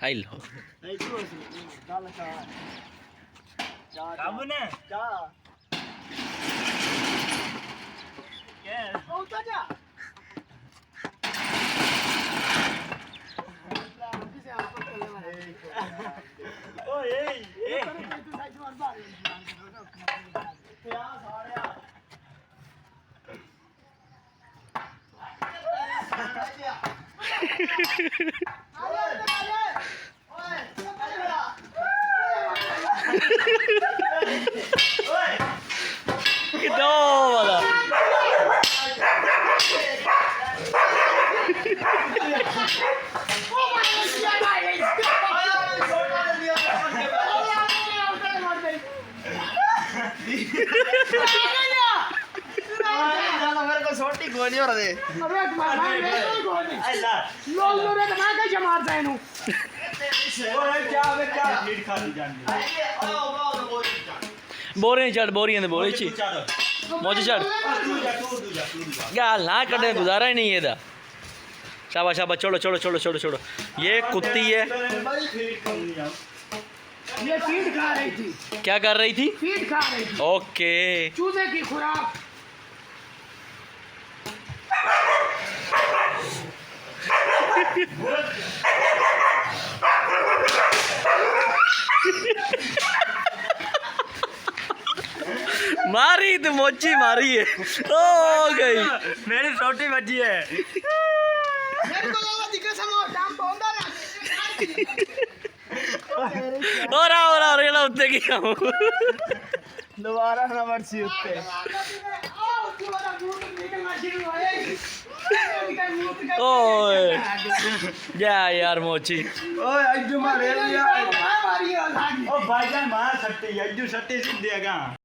High low छोटी गोली हो रही बोरी चढ़ बोरी बोरी ची मोची चढ़ गाल ना कटे गुजारा ही नहीं है दा शाबाश शाबाश छोड़ो छोड़ो छोड़ो छोड़ो छोड़ो ये कुत्ती है ये फीड खा रही थी। क्या कर रही थी? फीड खा रही थी। ओके चूजे की खुराक। मारी तो मोची मारी है ओ गई मेरी छोटी बच्ची है मेरे को लगा दिखे समो टाइम पौंदा ना और रेला उत्ते की दोबारा ना मर्सी उत्ते ओए जा यार मोची ओए अज्जू मारे लिया मारी ओ भाईजान मार सट्टी अज्जू सट्टी सीधे गा